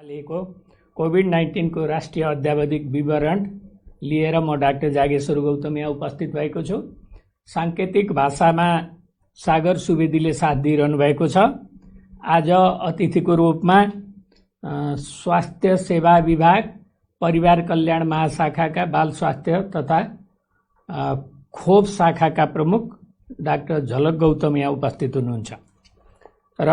को कोभिड-19 को राष्ट्रिय अद्यावधिक विवरण लिएर म डाक्टर जागेश्वर गौतम यहाँ उपस्थित भएको छु। सांकेतिक भाषामा सागर सुवेदीले साथ दिइरहनु भएको छ। आज अतिथिको रूपमा स्वास्थ्य सेवा विभाग परिवार कल्याण महाशाखाका बाल स्वास्थ्य तथा खोप शाखाका प्रमुख डाक्टर झलक गौतम यहाँ उपस्थित हुनुहुन्छ। र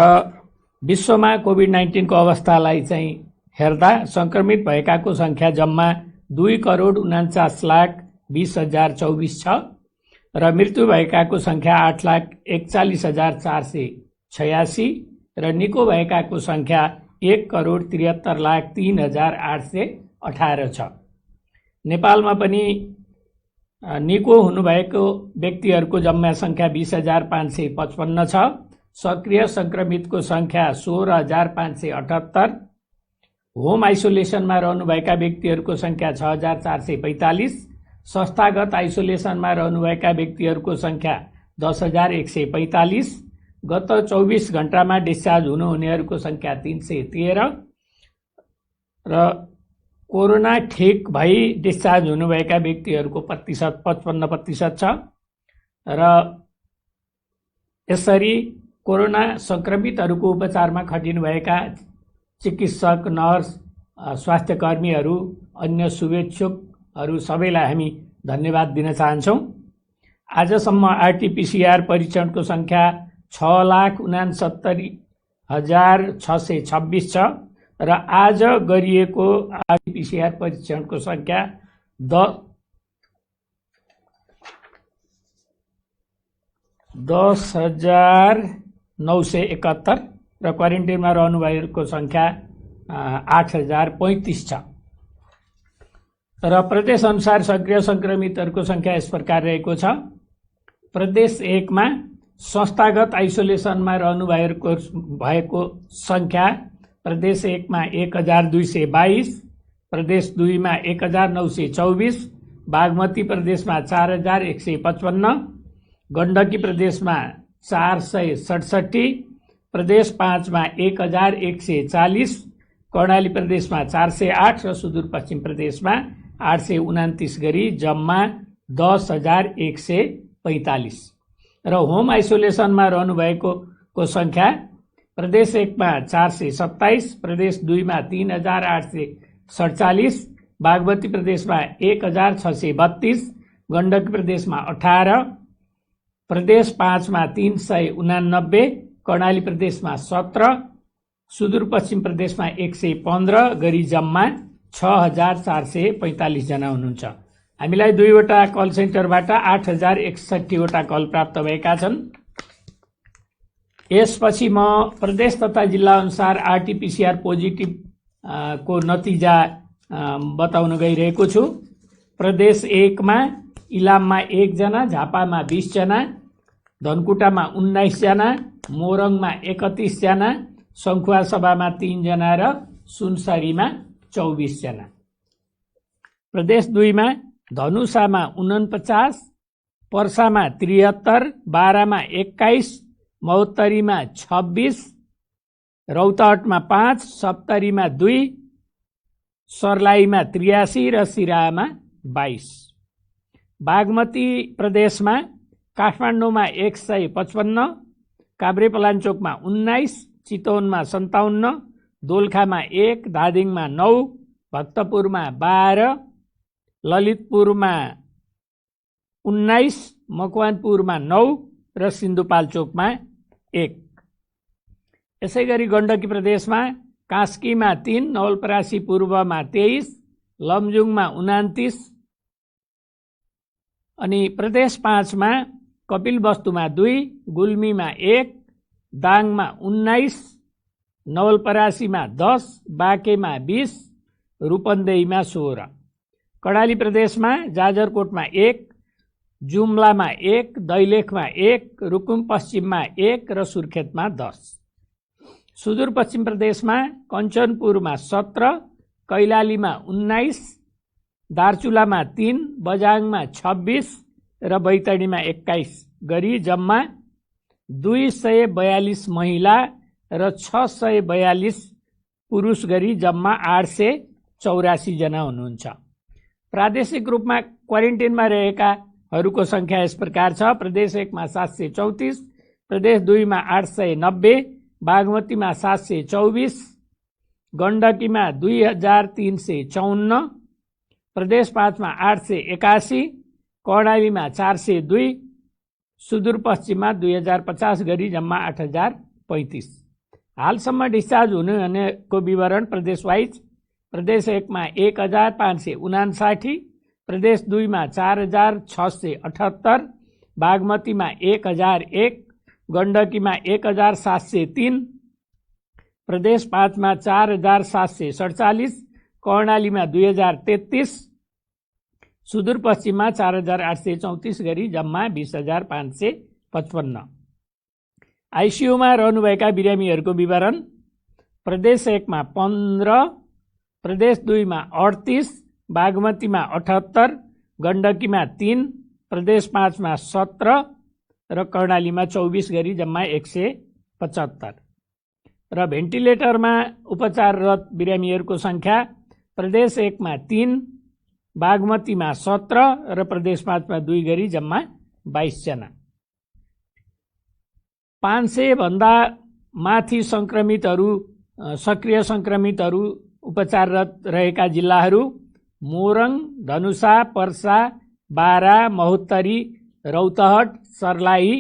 विश्वमा कोभिड-19 को अवस्थालाई चाहिँ हेर्दा संक्रमित भएकाको संख्या जम्मा 2,49,20,024 छ र मृत्यु भएकाको संख्या 8,41,486 र निको भएकाको संख्या 1,73,03,818 छ। नेपालमा पनि निको हुनुभएको व्यक्तिहरूको जम्मा संख्या 20,555 छ। सक्रिय संक्रमितको संख्या 16,578। होम आइसोलेसनमा रहनुभएका व्यक्तिहरूको संख्या 6,445। संस्थागत आइसोलेसनमा रहनुभएका व्यक्तिहरूको संख्या 10,145। गत 24 घण्टामा डिस्चार्ज हुनुहुनेहरूको संख्या 313 र कोरोना ठिक भई डिस्चार्ज हुनुभएका व्यक्तिहरूको प्रतिशत 55% छ। र यसरी कोरोना संक्रमितहरूको उपचारमा खटिनुभएका चिकित्सक, नर्स, स्वास्थ्यकर्मीहरू, अन्य शुभेच्छुकहरू सबैलाई हामी धन्यवाद दिन चाहन्छौँ। आजसम्म आरटीपीसीआर परीक्षणको संख्या 6,69,626 छ र आज गरिएको आरटीपीसीआर परीक्षणको संख्या 10,971 र क्वारेन्टाइनमा रहनुभएको संख्या 8,035 छ। र प्रदेश अनुसार सक्रिय संक्रमितहरूको संख्या यस प्रकार रहेको छ। प्रदेश 1 मा संस्थागत आइसोलेसनमा रहनुभएको संख्या प्रदेश 1 मा 1,222, प्रदेश 2 मा 1,924, बागमती प्रदेशमा 4,155, गण्डकी प्रदेशमा 467, प्रदेश 5 मा 1,140, कर्णाली प्रदेशमा 408 र सुदूरपश्चिम प्रदेशमा 829 गरी जम्मा 10,145। र होम आइसोलेसनमा रहनुभएको संख्या प्रदेश 1 मा 427, प्रदेश 2 मा 3,847, बागमती प्रदेशमा 1,632, गण्डकी प्रदेशमा 18, प्रदेश 5 मा 389, कर्णाली प्रदेशमा 17, सुदूरपश्चिम प्रदेशमा 115 गरी जम्मा 6,445 जना हुनुहुन्छ। हामीलाई 2 वटा कल सेन्टरबाट 8,061 वटा कल प्राप्त भएका छन्। यसपछि म प्रदेश तथा जिल्ला अनुसार आरटीपीसीआर पोजिटिभ को नतिजा बताउन गइरहेको छु। प्रदेश 1 मा इलाममा 1 जना, झापामा 20 जना, धनकुटामा 19 जना, मोरङमा 31 जना, सङ्खुवासभामा 3 जना र सुनसरीमा 24 जना। प्रदेश 2 मा धनुषामा 49, पर्सामा 73, बारामा 21, महोत्तरीमा 26, रौतहटमा 5, सप्तरीमा 2, सर्लाहीमा 83 र सिराहामा 22। बागमती प्रदेशमा काठमाडौँमा 155, काभ्रेपलाञ्चोकमा 19, चितवनमा 57, दोलखामा 1, धादिङमा 9, भक्तपुरमा 12, ललितपुरमा 19, मकवानपुरमा 9 र सिन्धुपाल्चोकमा 1। यसै गरी गण्डकी प्रदेशमा कास्कीमा 3, नवलपरासी पूर्वमा 23, लमजुङमा 29, अनि प्रदेश 5 मा कपिलवस्तुमा 2, गुल्मीमा 1, दाङमा 19, नवलपरासीमा 10, बाँकेमा 20, रूपन्देहीमा 16। कर्णाली प्रदेशमा जाजरकोटमा 1, जुम्लामा 1, दैलेखमा 1, रुकुम पश्चिममा 1 र सुर्खेतमा 10। सुदूरपश्चिम प्रदेशमा कञ्चनपुरमा 17, कैलालीमा 19, दार्चुलामा 3, बजाङमा 26 र बैतडीमा 21 गरी जम्मा 242 महिला र 642 पुरुष गरी जम्मा 884 जना हुनुहुन्छ। प्रादेशिक रूपमा क्वारेन्टिनमा रहेकाहरूको संख्या यस प्रकार छ। प्रदेश 1 मा 734, प्रदेश 2 मा 890, बागमतीमा 724, गण्डकीमा 2354, प्रदेश 5 मा 881, कर्णालीमा 402, सुदूरपश्चिममा 2050 गरी जम्मा 8035। हालसम्म डिस्चार्ज हुनेको विवरण प्रदेश वाइज: प्रदेश 1 मा 1559, प्रदेश 2 मा 4678, बागमतीमा 1001, गण्डकीमा 1703, प्रदेश 5 मा 4747, कर्णालीमा 2033, सुदूरपश्चिममा 4834 गरी जम्मा 20555। आइसियुमा रहनुभएका बिरामीहरूको विवरण: प्रदेश 1 मा 15, प्रदेश 2 मा 38, बागमतीमा 78, गण्डकीमा 3, प्रदेश 5 मा 17 र कर्णालीमा 24 गरी जम्मा 175। र भेन्टिलेटरमा उपचाररत बिरामीहरूको संख्या: प्रदेश 1 मा 3, बागमतीमा 17 र प्रदेश 5 मा 2 गरी जम्मा 22 जना। 500 भन्दा माथि सक्रिय संक्रमितहरू उपचाररत रहेका जिल्लाहरू: मोरङ, धनुषा, पर्सा, बारा, महोत्तरी, रौतहट, सर्लाही,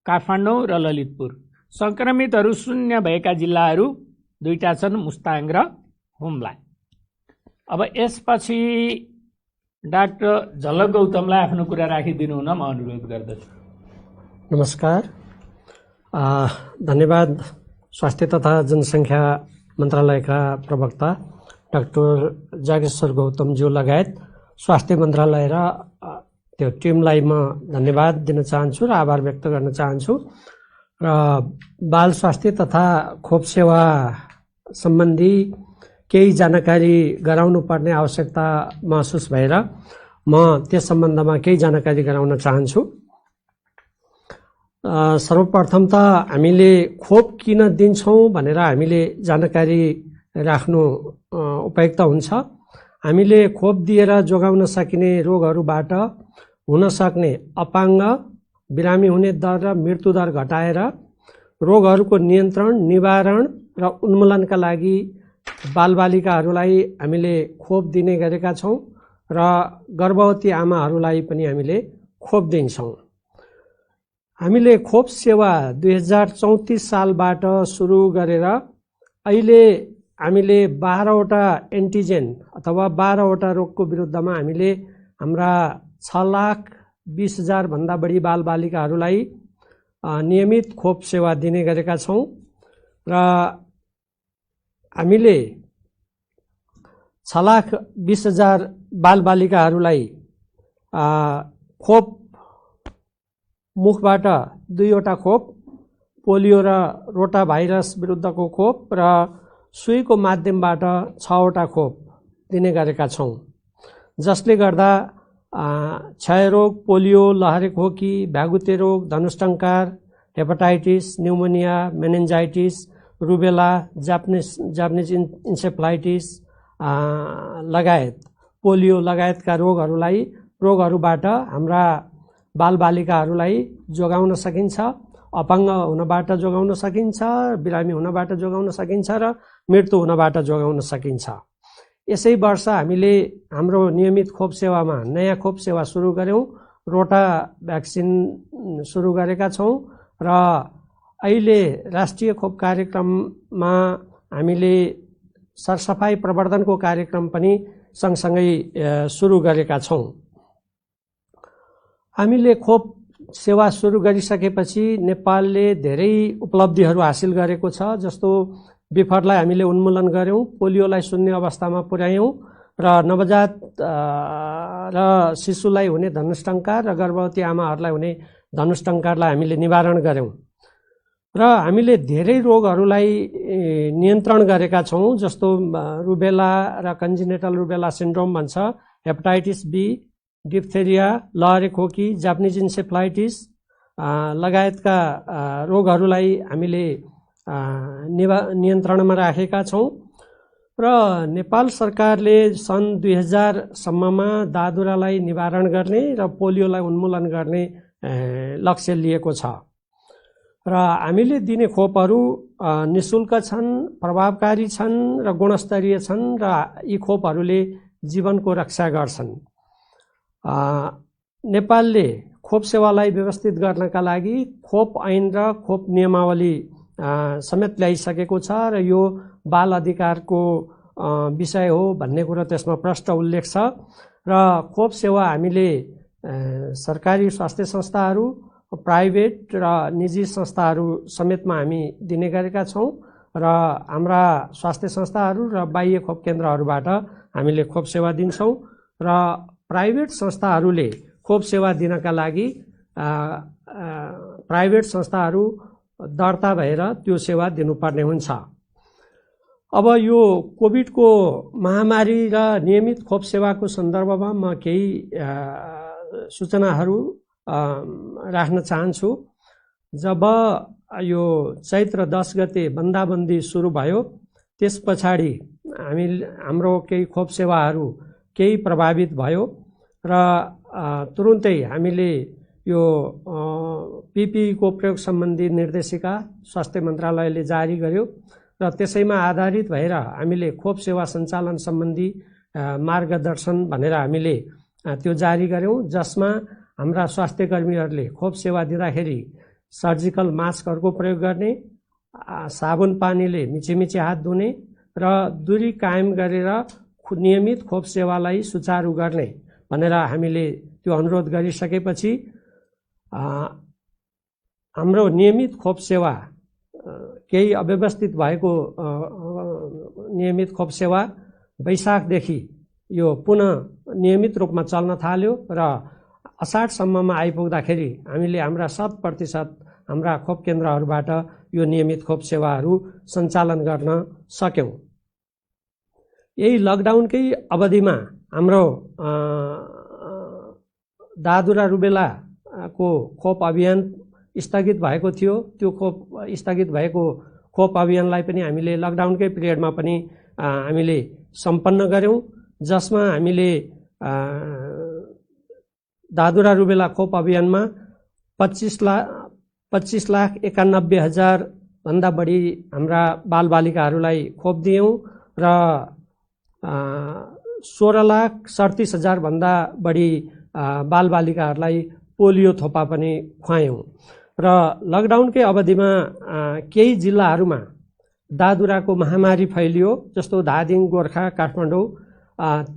काठमाडौँ र ललितपुर। संक्रमितहरू शून्य भएका जिल्लाहरू 2टा छन्, मुस्ताङ र हुम्ला। अब यसपछि डाक्टर झलक गौतमलाई आफ्नो कुरा राखिदिनु हुन म अनुरोध गर्दछु। नमस्कार, धन्यवाद। स्वास्थ्य तथा जनसङ्ख्या मन्त्रालयका प्रवक्ता डाक्टर जागेश्वर गौतमज्यू लगायत स्वास्थ्य मन्त्रालय र त्यो टिमलाई म धन्यवाद दिन चाहन्छु र आभार व्यक्त गर्न चाहन्छु। र बाल स्वास्थ्य तथा खोप सेवा सम्बन्धी केही जानकारी गराउनु पर्ने आवश्यकता महसुस भएर म त्यस सम्बन्धमा केही जानकारी गराउन चाहन्छु। सर्वप्रथम त हामीले खोप किन दिन्छौँ भनेर हामीले जानकारी राख्नु उपयुक्त हुन्छ। हामीले खोप दिएर जोगाउन सकिने रोगहरूबाट हुन सक्ने अपाङ्ग, बिरामी हुने दर र मृत्युदर घटाएर रोगहरूको नियन्त्रण, निवारण र उन्मूलनका लागि बालबालिकाहरूलाई हामीले खोप दिने गरेका छौँ र गर्भवती आमाहरूलाई पनि हामीले खोप दिन्छौँ। हामीले खोप सेवा 2034 सालबाट सुरु गरेर अहिले हामीले 12वटा एन्टिजेन अथवा 12वटा रोगको विरुद्धमा हामीले हाम्रा 6,20,000 भन्दा बढी बालबालिकाहरूलाई नियमित खोप सेवा दिने गरेका छौँ र हामीले 6,20,000 बालबालिकाहरूलाई खोप मुखबाट 2वटा खोप, पोलियो र रोटा भाइरस विरुद्धको खोप र सुईको माध्यमबाट 6वटा खोप दिने गरेका छौँ, जसले गर्दा क्षयरोग, पोलियो, लहरे खोकी, भ्यागुते रोग, धनुष्टङ्कार, hepatitis, pneumonia, meningitis, rubella, Japanese encephalitis लगायत पोलियो लगायतका रोगहरूबाट हाम्रा बालबालिकाहरूलाई जोगाउन सकिन्छ, अपाङ्ग हुनबाट जोगाउन सकिन्छ, बिरामी हुनबाट जोगाउन सकिन्छ र मृत्यु हुनबाट जोगाउन सकिन्छ। यसै वर्ष हामीले हाम्रो नियमित खोप सेवामा नयाँ खोप सेवा सुरु गर्यौँ, रोटा भ्याक्सिन सुरु गरेका छौँ र अहिले राष्ट्रिय खोप कार्यक्रममा हामीले सरसफाई प्रवर्धनको कार्यक्रम पनि सँगसँगै सुरु गरेका छौँ। हामीले खोप सेवा सुरु गरिसकेपछि नेपालले धेरै उपलब्धिहरू हासिल गरेको छ। जस्तो बिफरलाई हामीले उन्मूलन गर्यौँ, पोलियोलाई शून्य अवस्थामा पुर्यायौँ र नवजात र शिशुलाई हुने धनुष्टङ्कार र गर्भवती आमाहरूलाई हुने धनुष्टङ्कारलाई हामीले निवारण गर्यौँ र हामीले धेरै रोगहरूलाई नियन्त्रण गरेका छौँ। जस्तो रुबेला र कन्जिनेटल रुबेला सिन्ड्रोम भन्छ, हेपाटाइटिस बी, डिप्थेरिया, लहरे खोकी, जापानिज इन्सेफ्लाइटिस लगायतका रोगहरूलाई हामीले नियन्त्रणमा राखेका छौँ र नेपाल सरकारले सन् 2000 सम्ममा दादुरालाई निवारण गर्ने र पोलियोलाई उन्मूलन गर्ने लक्ष्य लिएको छ र हामीले दिने खोपहरू निशुल्क छन्, प्रभावकारी छन् र गुणस्तरीय छन् र यी खोपहरूले जीवनको रक्षा गर्छन्। नेपालले खोप सेवालाई व्यवस्थित गर्नका लागि खोप ऐन र खोप नियमावली समेत ल्याइसकेको छ र यो बाल अधिकारको विषय हो भन्ने कुरो त्यसमा प्रष्ट उल्लेख छ र खोप सेवा हामीले सरकारी स्वास्थ्य संस्थाहरू, प्राइभेट र निजी संस्थाहरू समेतमा हामी दिने गरेका छौँ र हाम्रा स्वास्थ्य संस्थाहरू र बाह्य खोप केन्द्रहरूबाट हामीले खोप सेवा दिन्छौँ र प्राइभेट संस्थाहरूले खोप सेवा दिनका लागि प्राइभेट संस्थाहरू दर्ता भएर त्यो सेवा दिनुपर्ने हुन्छ। अब यो कोभिडको महामारी र नियमित खोप सेवाको सन्दर्भमा म केही सूचनाहरू राख्न चाहन्छु। जब यो चैत्र 10 गते बन्दाबन्दी सुरु भयो त्यस पछाडि हाम्रो केही खोप सेवाहरू केही प्रभावित भयो र तुरुन्तै हामीले यो PPE को प्रयोग सम्बन्धी निर्देशिका स्वास्थ्य मन्त्रालयले जारी गर्यो र त्यसैमा आधारित भएर हामीले खोप सेवा सञ्चालन सम्बन्धी मार्गदर्शन भनेर हामीले त्यो जारी गर्यौं, जसमा हाम्रा स्वास्थ्य कर्मीहरूले खोप सेवा दिँदाखेरि सर्जिकल मास्कहरूको प्रयोग गर्ने, साबुन पानीले मिचेमिचे हात धुने र दूरी कायम गरेर नियमित खोप सेवालाई सुचारू गर्ने भनेर हामीले त्यो अनुरोध गरिसकेपछि हाम्रो नियमित खोप सेवा केही अव्यवस्थित भएको नियमित खोप सेवा वैशाखदेखि यो पुनः नियमित रूपमा चल्न थाल्यो र असाढसम्ममा आइपुग्दाखेरि हामीले हाम्रा 100% हाम्रा खोप केन्द्रहरूबाट यो नियमित खोप सेवाहरू सञ्चालन गर्न सक्यौं। यही लकडाउनकै अवधिमा हाम्रो दादुरा रुबेलाको खोप अभियान स्थगित भएको थियो। त्यो खोप स्थगित भएको खोप अभियानलाई पनि हामीले लकडाउनकै पिरियडमा पनि हामीले सम्पन्न गर्यौं, जसमा हामीले दादुरा रुबेला खोप अभियानमा 25,91,000 भन्दा बढी हाम्रा बालबालिकाहरूलाई खोप दियौं र 16,37,000 भन्दा बढी बालबालिकाहरूलाई पोलियो थोपा पनि खुवायौं र लकडाउनकै अवधिमा केही जिल्लाहरूमा दादुराको महामारी फैलियो, जस्तो धादिङ, गोर्खा, काठमाडौँ।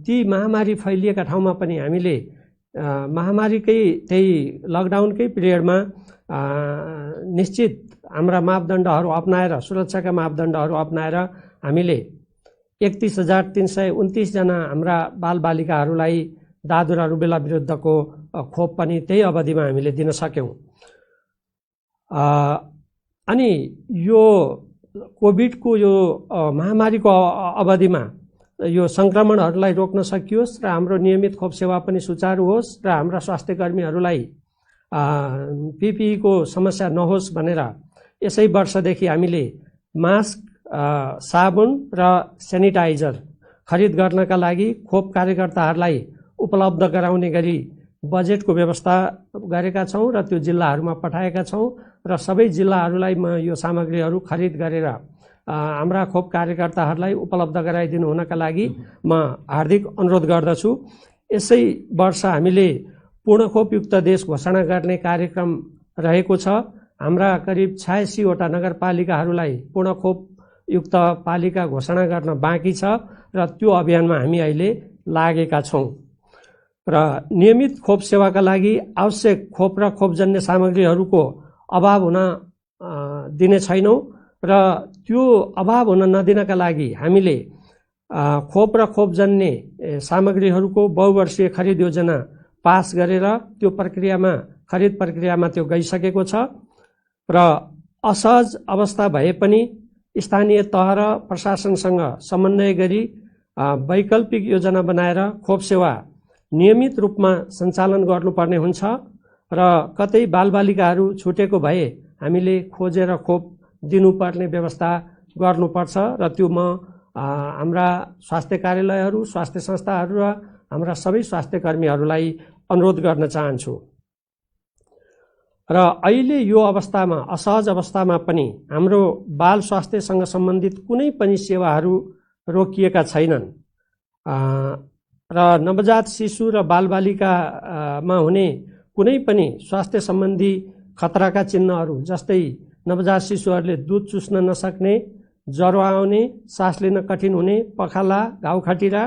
ती महामारी फैलिएका ठाउँमा पनि हामीले महामारीकै त्यही लकडाउनकै पिरियडमा निश्चित हाम्रा मापदण्डहरू अपनाएर, सुरक्षाका मापदण्डहरू अपनाएर हामीले 31,329 जना हाम्रा बालबालिकाहरूलाई दादुरा रुबेला विरुद्धको खोप पनि त्यही अवधिमा हामीले दिन सक्यौं। अनि यो कोभिडको यो महामारीको अवधिमा यो संक्रमणहरूलाई रोक्न सकियोस् र हाम्रो नियमित खोप सेवा पनि सुचारू होस् र हाम्रा स्वास्थ्य कर्मीहरूलाई PPE को समस्या नहोस् भनेर यसै वर्षदेखि हामीले मास्क, साबुन र सेनिटाइजर खरिद गर्नका लागि खोप कार्यकर्ताहरूलाई उपलब्ध गराउने गरी बजेटको व्यवस्था गरेका छौं र त्यो जिल्लाहरूमा पठाएका छौं र सबै जिल्लाहरूलाई म यो सामग्रीहरू खरिद गरेर हाम्रा खोप कार्यकर्ताहरूलाई उपलब्ध गराइदिनु हुनका लागि म हार्दिक अनुरोध गर्दछु। यसै वर्ष हामीले पूर्ण खोपयुक्त देश घोषणा गर्ने कार्यक्रम रहेको छ। हाम्रा करिब 86 वटा नगरपालिकाहरूलाई पूर्ण खोपयुक्त पालिका घोषणा गर्न बाँकी छ र त्यो अभियानमा हामी अहिले लागेका छौं र नियमित खोप सेवाका लागि आवश्यक खोप र खोपजन्य सामग्रीहरूको अभाव हुन दिने छैनौं र त्यो अभाव हुन नदिनका लागि हामीले खोप र खोपजन्य सामग्रीहरूको बहुवर्षीय खरिद योजना पास गरेर त्यो प्रक्रियामा खरिद प्रक्रियामा त्यो गइसकेको छ र असहज अवस्था भए पनि स्थानीय तह र प्रशासनसँग समन्वय गरी वैकल्पिक योजना बनाएर खोप सेवा नियमित रूपमा सञ्चालन गर्नुपर्ने हुन्छ र कतै बालबालिकाहरू छुटेको भए हामीले खोजेर खोप दिनुपर्ने व्यवस्था गर्नुपर्छ र त्यो म हाम्रा स्वास्थ्य कार्यालयहरू, स्वास्थ्य संस्थाहरू र हाम्रा सबै स्वास्थ्य कर्मीहरूलाई अनुरोध गर्न चाहन्छु। र अहिले यो अवस्थामा, असहज अवस्थामा पनि हाम्रो बाल स्वास्थ्यसँग सम्बन्धित कुनै पनि सेवाहरू रोकिएका छैनन् र नवजात शिशु र बालबालिकामा हुने कुनै पनि स्वास्थ्य सम्बन्धी खतराका चिन्हहरू जस्तै नवजात शिशुहरूले दूध चुस्न नसक्ने, ज्वरो आउने, सास लिन कठिन हुने, पखाला, घाउ खटिरा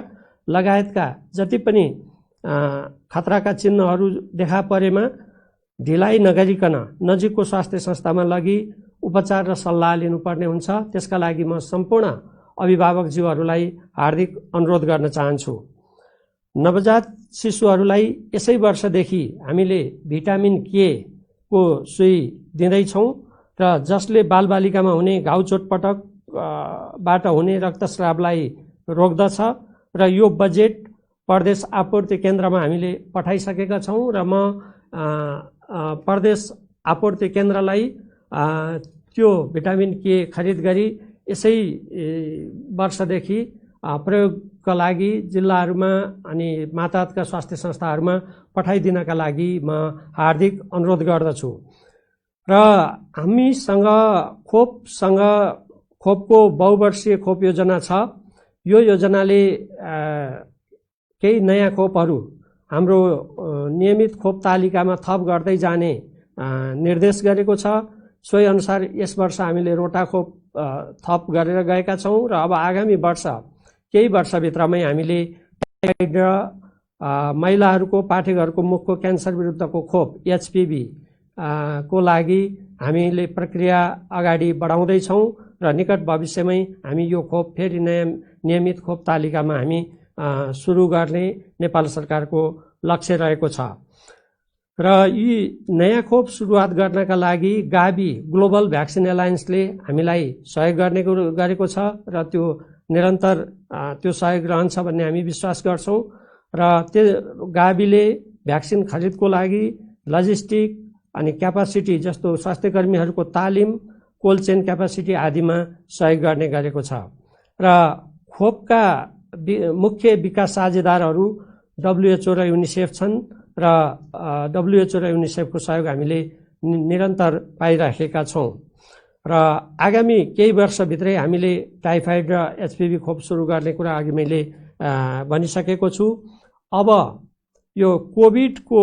लगायतका जति पनि खतराका चिन्हहरू देखा परेमा ढिलाइ नगरिकन नजिकको स्वास्थ्य संस्थामा लगी उपचार र सल्लाह लिनुपर्ने हुन्छ। त्यसका लागि म सम्पूर्ण अभिभावकज्यूहरूलाई हार्दिक अनुरोध गर्न चाहन्छु। नवजात शिशुहरूलाई यसै वर्षदेखि हामीले भिटामिन के को सुई दिँदैछौँ र जसले बालबालिकामा हुने घाउ चोटपटक बाट हुने रक्तस्रावलाई रोक्दछ र यो बजेट प्रदेश आपूर्ति केन्द्रमा हामीले पठाइसकेका छौँ र म प्रदेश आपूर्ति केन्द्रलाई त्यो भिटामिन के खरिद गरी यसै वर्षदेखि प्रयोगका लागि जिल्लाहरूमा अनि मातहतका स्वास्थ्य संस्थाहरूमा पठाइदिनका लागि म हार्दिक अनुरोध गर्दछु। र हामीसँग खोपको बहुवर्षीय खोप योजना छ। यो योजनाले केही नयाँ खोपहरू हाम्रो नियमित खोप तालिकामा थप गर्दै जाने निर्देश गरेको छ। सोही अनुसार यस वर्ष हामीले रोटा खोप थप गरेर गएका छौँ र अब आगामी वर्ष केही वर्षभित्रमै हामीले टाइफाइड र महिलाहरूको, पाठेघरको मुखको क्यान्सर विरुद्धको खोप HPV को लागि हामीले प्रक्रिया अगाडि बढाउँदैछौँ र निकट भविष्यमै हामी यो खोप फेरि नयाँ नियमित खोप तालिकामा हामी सुरु गर्ने नेपाल सरकारको लक्ष्य रहेको छ। र यी नयाँ खोप सुरुवात गर्नका लागि गाभी ग्लोबल भ्याक्सिन एलायन्सले हामीलाई सहयोग गरेको छ र त्यो निरन्तर त्यो सहयोग रहन्छ भन्ने हामी विश्वास गर्छौँ। र त्यो गाभीले भ्याक्सिन खरिदको लागि लजिस्टिक अनि क्यापासिटी जस्तो स्वास्थ्य कर्मीहरूको तालिम, कोल्ड चेन क्यापासिटी आदिमा सहयोग गर्ने गरेको छ। र खोपका मुख्य विकास साझेदारहरू WHO र युनिसेफ छन् र WHO र युनिसेफको सहयोग हामीले निरन्तर पाइराखेका छौँ र आगामी केही वर्षभित्रै हामीले टाइफाइड र HPV खोप सुरु गर्ने कुरा अघि मैले भनिसकेको छु। अब यो कोभिडको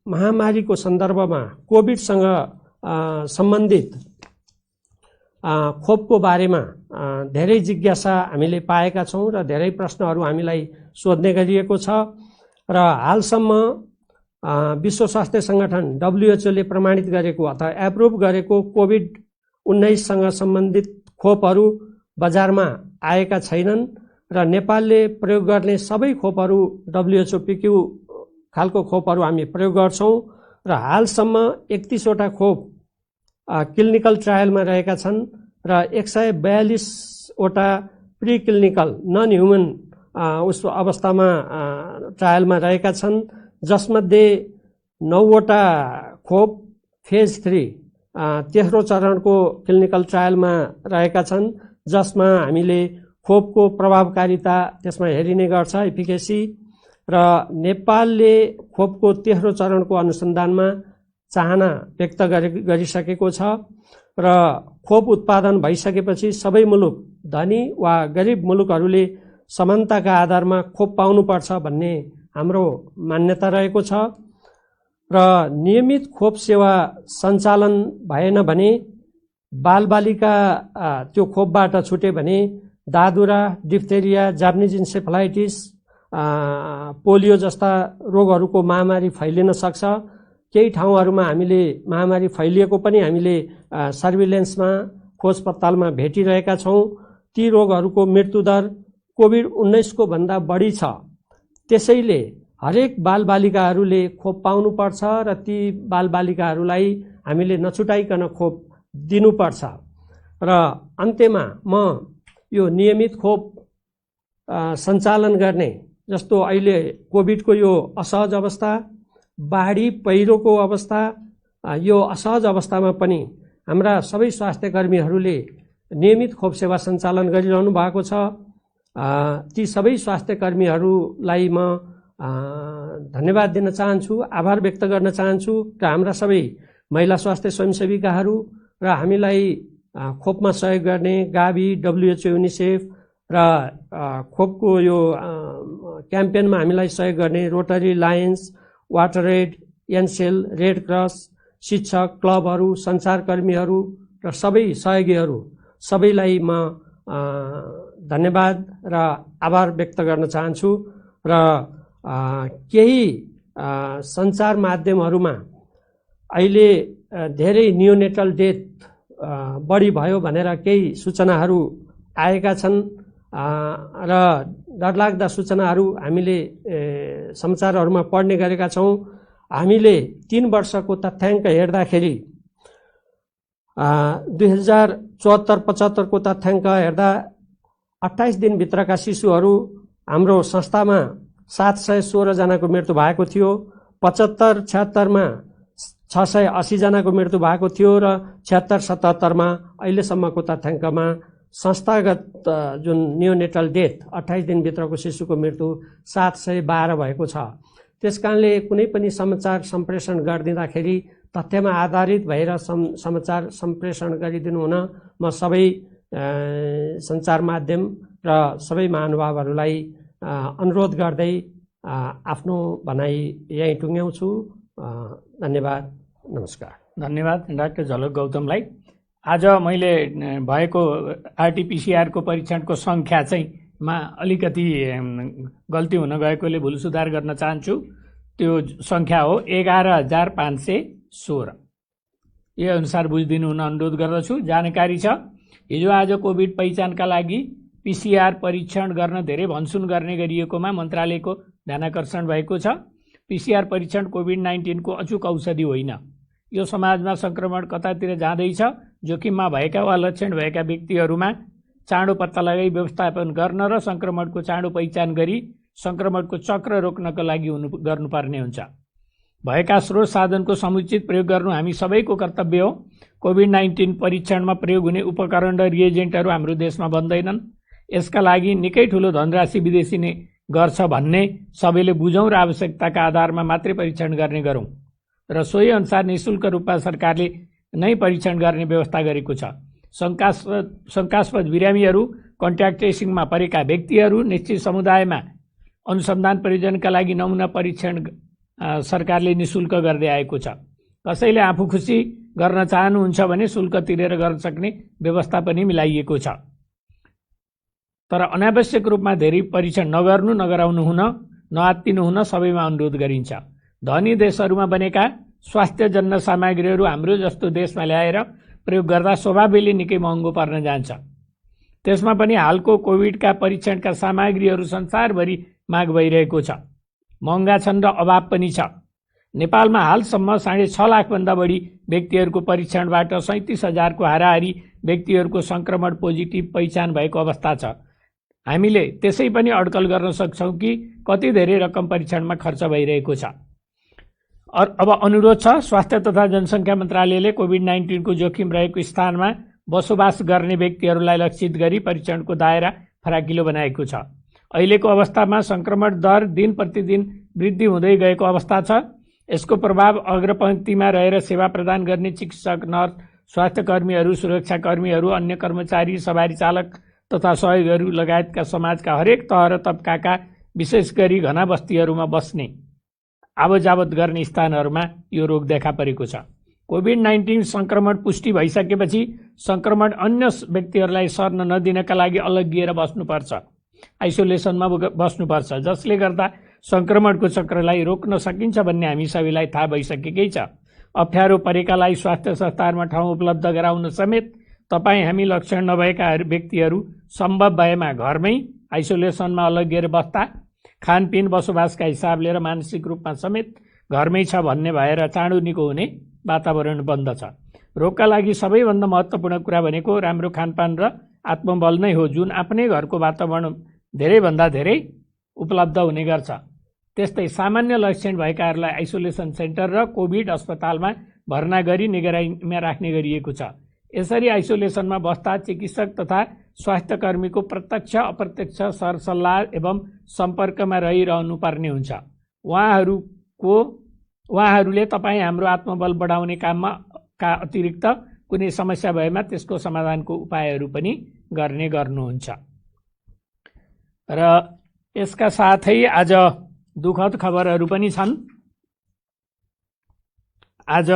महामारीको सन्दर्भमा कोभिडसँग सम्बन्धित खोपको बारेमा धेरै जिज्ञासा हामीले पाएका छौँ र धेरै प्रश्नहरू हामीलाई सोध्ने गरिएको छ र हालसम्म विश्व स्वास्थ्य संगठन WHO ले प्रमाणित गरेको अथवा एप्रुभ गरेको कोभिड-19 सँग सम्बन्धित खोपहरू बजारमा आएका छैनन् र नेपालले प्रयोग गर्ने सबै खोपहरू WHO PQ खालको खोपहरू हामी प्रयोग गर्छौँ र हालसम्म 31 वटा खोप क्लिनिकल ट्रायलमा रहेका छन् र 142 वटा प्री क्लिनिकल नन ह्युमन उसको अवस्थामा ट्रायलमा रहेका छन्, जसमध्ये 9 वटा खोप फेज 3 तेस्रो चरणको क्लिनिकल ट्रायलमा रहेका छन्, जसमा हामीले खोपको प्रभावकारिता त्यसमा हेरिने गर्छ, एफिकेसी। र नेपालले खोपको तेस्रो चरणको अनुसन्धानमा चाहना व्यक्त गरिसकेको छ र खोप उत्पादन भइसकेपछि सबै मुलुक, धनी वा गरिब मुलुकहरूले समानताका आधारमा खोप पाउनुपर्छ भन्ने हाम्रो मान्यता रहेको छ र नियमित खोप सेवा सञ्चालन भएन भने बालबालिका त्यो खोपबाट छुटे भने दादुरा, डिप्थेरिया, जापानिज इन्सेफलाइटिस, पोलियो जस्ता रोगहरूको महामारी फैलिन सक्छ। केही ठाउँहरूमा हामीले महामारी फैलिएको पनि हामीले सर्भिलेन्समा, खोज पत्तालमा भेटिरहेका छौँ। ती रोगहरूको मृत्युदर कोभिड-19 को भन्दा बढी छ। त्यसैले हरेक बालबालिकाहरूले खोप पाउनुपर्छ र ती बालबालिकाहरूलाई हामीले नछुटाइकन खोप दिनुपर्छ। र अन्त्यमा म यो नियमित खोप सञ्चालन गर्ने, जस्तो अहिले कोभिडको यो असहज अवस्था, बाढी पहिरोको अवस्था, यो असहज अवस्थामा पनि हाम्रा सबै स्वास्थ्य कर्मीहरूले नियमित खोप सेवा सञ्चालन गरिरहनु भएको छ। ती सबै स्वास्थ्य कर्मीहरूलाई म धन्यवाद दिन चाहन्छु, आभार व्यक्त गर्न चाहन्छु र हाम्रा सबै महिला स्वास्थ्य स्वयंसेविकाहरू र हामीलाई खोपमा सहयोग गर्ने गाभी, WHO, युनिसेफ र खोपको यो क्याम्पेनमा हामीलाई सहयोग गर्ने Rotary, Lions, WaterAid, Ncell, Red Cross, शिक्षक, क्लबहरू, सञ्चारकर्मीहरू र सबै सहयोगीहरू सबैलाई म धन्यवाद र आभार व्यक्त गर्न चाहन्छु। र केही सञ्चार माध्यमहरूमा अहिले धेरै नियोनेटल डेथ बढी भयो भनेर केही सूचनाहरू आएका छन् र डरलाग्दा सूचनाहरू हामीले समाचारहरूमा पढ्ने गरेका छौँ। हामीले 3 वर्षको तथ्याङ्क हेर्दाखेरि 2074-75 को तथ्याङ्क हेर्दा 28 दिनभित्रका शिशुहरू हाम्रो संस्थामा 716 जनाको मृत्यु भएको थियो। 75-76 मा 680 जनाको मृत्यु भएको थियो र 76-77 मा अहिलेसम्मको तथ्याङ्कमा संस्थागत जुन नियोनेटल डेथ 28 दिनभित्रको शिशुको मृत्यु 712 भएको छ। त्यसकारणले कुनै पनि समाचार सम्प्रेषण गरिदिँदाखेरि तथ्यमा आधारित भएर समाचार सम्प्रेषण गरिदिनु हुन म सबै सञ्चार माध्यम र सबै महानुभावहरूलाई अनुरोध गर्दै आफ्नो भनाइ यहीँ टुङ्ग्याउँछु। धन्यवाद, नमस्कार। धन्यवाद डाक्टर झलक गौतमलाई। आज मैले भएको RT-PCR को परीक्षणको सङ्ख्या चाहिँ मा अलिकति गल्ती हुन गएकोले भुल सुधार गर्न चाहन्छु। त्यो सङ्ख्या हो 11,516। यो अनुसार बुझिदिनु हुन अनुरोध गर्दछु। जानकारी छ, हिजो आज कोभिड पहिचानका लागि PCR परीक्षण गर्न धेरै भनसुन गर्ने गरिएकोमा मन्त्रालयको ध्यानाकर्षण भएको छ। PCR परीक्षण कोभिड-19 को अचूक औषधि होइन। यो समाजमा संक्रमण कतातिर जाँदैछ, जोखिममा भएका वा लक्षण भएका व्यक्तिहरूमा चाँडो पत्ता लगाई व्यवस्थापन गर्न र संक्रमणको चाँडो पहिचान गरी संक्रमणको चक्र रोक्नको लागि गर्नुपर्ने हुन्छ। भएका स्रोत साधनको समुचित प्रयोग गर्नु हामी सबैको कर्तव्य हो। कोभिड-19 परीक्षणमा प्रयोग हुने उपकरण र रिएजेन्टहरू हाम्रो देशमा बन्दैनन्। यसका लागि निकै ठुलो धनराशि विदेशीले गर्छ भन्ने सबैले बुझौँ र आवश्यकताका आधारमा मात्रै परीक्षण गर्ने गरौँ र सोही अनुसार निःशुल्क रूपमा सरकारले नै परीक्षण गर्ने व्यवस्था गरेको छ। शङ्कास्पद बिरामीहरू, कन्ट्याक्ट ट्रेसिङमा परेका व्यक्तिहरू, निश्चित समुदायमा अनुसन्धान प्रयोजनका लागि नमुना परीक्षण सरकारले निःशुल्क गर्दै आएको छ। कसैले आफू खुसी गर्न चाहनुहुन्छ भने शुल्क तिरेर गर्न सक्ने व्यवस्था पनि मिलाइएको छ। तर अनावश्यक रूपमा धेरै परीक्षण नगर्नु, नगराउनु हुन, नआत्तिनु हुन सबैमा अनुरोध गरिन्छ। धनी देशहरूमा बनेका स्वास्थ्यजन्य सामग्रीहरू हाम्रो जस्तो देशमा ल्याएर प्रयोग गर्दा स्वभावैले निकै महँगो पर्न जान्छ। त्यसमा पनि हालको कोभिडका परीक्षणका सामग्रीहरू संसारभरि माग भइरहेको छ, महँगा छन् र अभाव पनि छ। नेपालमा हालसम्म 6.5 लाखभन्दा बढी व्यक्तिहरूको परीक्षणबाट 37,000 को हाराहारी व्यक्तिहरूको संक्रमण पोजिटिभ पहिचान भएको अवस्था छ। हामीले त्यसै पनि अड्कल गर्न सक्छौँ कि कति धेरै रकम परीक्षणमा खर्च भइरहेको छ। अब अनुरोध छ, स्वास्थ्य तथा जनसङ्ख्या मन्त्रालयले कोभिड-19 को जोखिम रहेको स्थानमा बसोबास गर्ने व्यक्तिहरूलाई लक्षित गरी परीक्षणको दायरा फराकिलो बनाएको छ। अहिलेको अवस्थामा संक्रमण दर दिन प्रतिदिन वृद्धि हुँदै गएको अवस्था छ। यसको प्रभाव अग्रपङ्क्तिमा रहेर सेवा प्रदान गर्ने चिकित्सक, नर्स, स्वास्थ्यकर्मीहरू, सुरक्षाकर्मीहरू, अन्य कर्मचारी, सवारी चालक तथा सहयोगीहरू लगायतका समाजका हरेक तह र तबकाका, विशेष गरी घना बस्तीहरूमा बस्ने आवतजावत गर्ने स्थानहरूमा यो रोग देखा परेको छ। कोभिड-19 संक्रमण पुष्टि भइसकेपछि संक्रमण अन्य व्यक्तिहरूलाई सर्न नदिनका लागि अलग्गिएर बस्नुपर्छ, आइसोलेसनमा बस्नुपर्छ, जसले गर्दा संक्रमणको चक्रलाई रोक्न सकिन्छ भन्ने हामी सबैलाई थाहा भइसकेकै छ। अप्ठ्यारो परेकालाई स्वास्थ्य संस्थाहरूमा ठाउँ उपलब्ध गराउन समेत तपाईँ हामी लक्षण नभएका व्यक्तिहरू सम्भव भएमा घरमै आइसोलेसनमा अलग्गिएर बस्दा, खानपिन बसोबासका हिसाबले र मानसिक रूपमा समेत घरमै छ भन्ने भएर चाँडो निको हुने वातावरण बन्दछ। रोगका लागि सबैभन्दा महत्त्वपूर्ण कुरा भनेको राम्रो खानपान र आत्मबल नै हो, जुन आफ्नै घरको वातावरण धेरैभन्दा धेरै उपलब्ध हुने गर्छ। त्यस्तै सामान्य लक्षण भएकाहरूलाई आइसोलेसन सेन्टर र कोभिड अस्पतालमा भर्ना गरी निगरानीमा राख्ने गरिएको छ। यसरी आइसोलेसनमा बस्दा चिकित्सक तथा स्वास्थ्यकर्मीको प्रत्यक्ष अप्रत्यक्ष सरसल्लाह एवं सम्पर्कमा रहिरहनु पर्ने हुन्छ। उहाँहरूले तपाईँ हाम्रो आत्मबल बढाउने काममा अतिरिक्त कुनै समस्या भएमा त्यसको समाधानको उपायहरू पनि गर्नुहुन्छ। र यसका साथै आज दुःखद खबरहरू पनि छन्। आज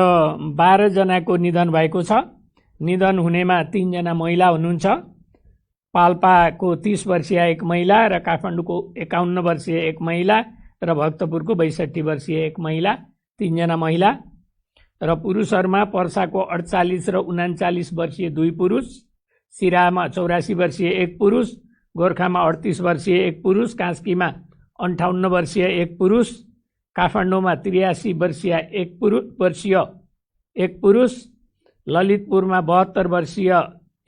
12 जनाको निधन भएको छ। निधन हुनेमा 3 जना महिला हुनुहुन्छ। पाल्पाको 30 वर्षीय एक महिला र काठमाडौँको 51 वर्षीय एक महिला र भक्तपुरको 62 वर्षीय एक महिला, 3 जना महिला। र पुरुषहरूमा पर्साको 48 र 39 वर्षीय 2 पुरुष, सिराहामा 84 वर्षीय एक पुरुष, गोर्खामा 38 वर्षीय एक पुरुष, कास्कीमा 58 वर्षीय एक पुरुष, काठमाडौँमा 83 वर्षीय एक पुरुष, ललितपुरमा 72 वर्षीय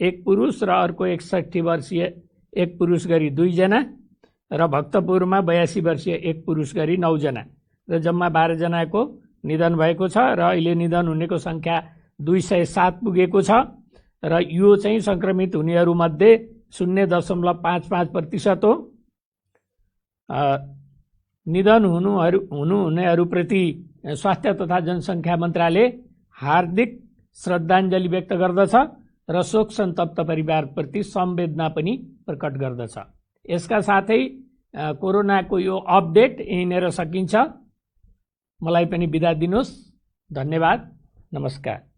एक पुरुष र अर्को 61 वर्षीय एक पुरुष गरी 2 जना र भक्तपुरमा 82 वर्षीय एक पुरुष गरी 9 जना र जम्मा 12 जनाको निधन भएको छ। र अहिले निधन हुनेको संख्या 207 पुगेको छ र यो चाहिँ संक्रमित हुनेहरूमध्ये 0.55% हो। निधन हुनुहुनेहरूप्रति स्वास्थ्य तथा जनसङ्ख्या मन्त्रालय हार्दिक श्रद्धाञ्जली व्यक्त गर्दछ र शोक सन्तप्त परिवारप्रति संवेदना पनि प्रकट गर्दछ। यसका साथै कोरोनाको यो अपडेट यहीँनिर सकिन्छ। मलाई पनि बिदा दिनुहोस्। धन्यवाद। नमस्कार।